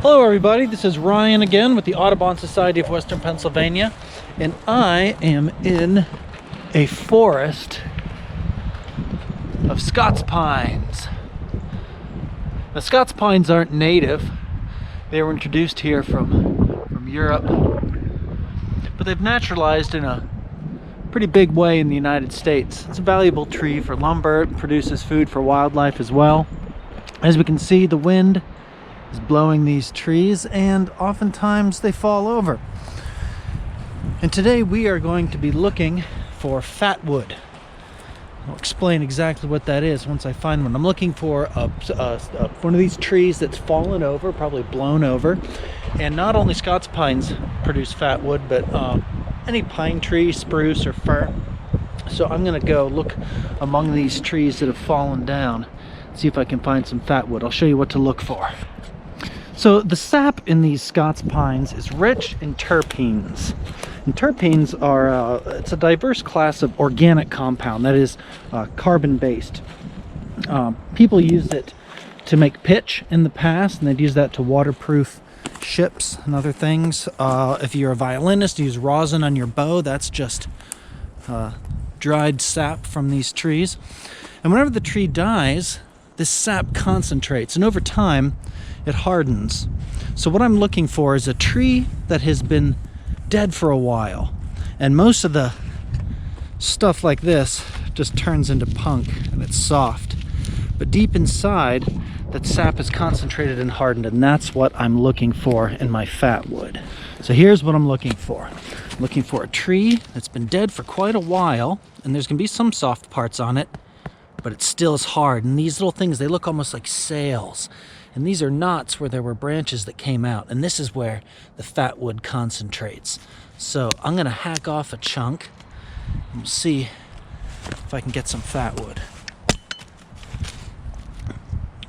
Hello everybody, this is Ryan again with the Audubon Society of Western Pennsylvania, and I am in a forest of Scots pines. The Scots pines aren't native. They were introduced here from Europe, but they've naturalized in a pretty big way in the United States. It's a valuable tree for lumber. It produces food for wildlife as well. As we can see, the wind is blowing these trees and oftentimes they fall over. And today we are going to be looking for fatwood. I'll explain exactly what that is once I find one. I'm looking for one of these trees that's fallen over, probably blown over. And not only Scots pines produce fatwood, but any pine tree, spruce, or fir. So I'm going to go look among these trees that have fallen down, see if I can find some fatwood. I'll show you what to look for. So the sap in these Scots pines is rich in terpenes. And terpenes are, it's a diverse class of organic compound that is carbon-based. People used it to make pitch in the past, and they'd use that to waterproof ships and other things. If you're a violinist, you use rosin on your bow. That's just dried sap from these trees. And whenever the tree dies, this sap concentrates, and over time it hardens. So what I'm looking for is a tree that has been dead for a while, and most of the stuff like this just turns into punk and it's soft, but deep inside that sap is concentrated and hardened, and that's what I'm looking for in my fatwood. So here's what I'm looking for. I'm looking for a tree that's been dead for quite a while, and there's gonna be some soft parts on it, but it still is hard. And these little things, they look almost like sails. And these are knots where there were branches that came out. And this is where the fatwood concentrates. So I'm gonna hack off a chunk and we'll see if I can get some fatwood.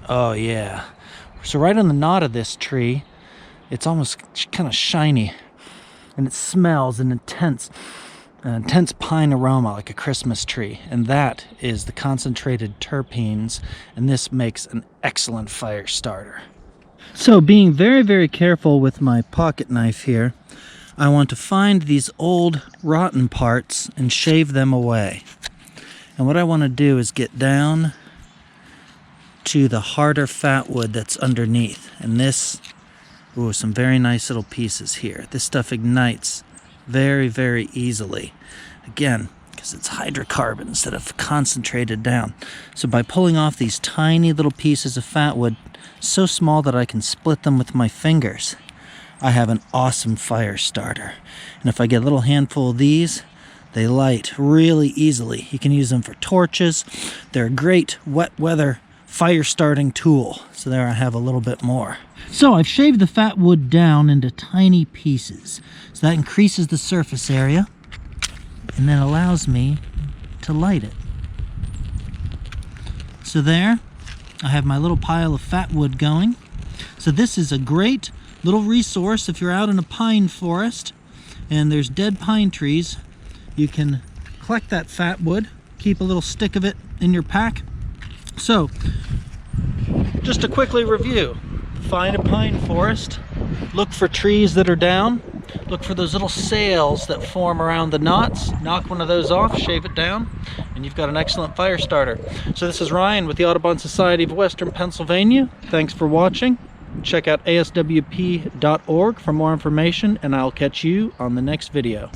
Oh yeah. So right on the knot of this tree, it's almost kind of shiny. And it smells an intense pine aroma, like a Christmas tree, and that is the concentrated terpenes, and this makes an excellent fire starter. So being very, very careful with my pocket knife here, I want to find these old rotten parts and shave them away. And what I want to do is get down to the harder fatwood that's underneath, and this, ooh, some very nice little pieces here. This stuff ignites very, very easily. Again, because it's hydrocarbons that have concentrated down. So by pulling off these tiny little pieces of fatwood, so small that I can split them with my fingers, I have an awesome fire starter. And if I get a little handful of these, they light really easily. You can use them for torches. They're a great wet weather fire starting tool. So there I have a little bit more. So I've shaved the fatwood down into tiny pieces. So that increases the surface area and then allows me to light it. So there, I have my little pile of fatwood going. So this is a great little resource if you're out in a pine forest and there's dead pine trees. You can collect that fatwood, keep a little stick of it in your pack. So, just to quickly review, find a pine forest, look for trees that are down, look for those little sails that form around the knots, knock one of those off, shave it down, and you've got an excellent fire starter. So this is Ryan with the Audubon Society of Western Pennsylvania. Thanks for watching. Check out aswp.org for more information, and I'll catch you on the next video.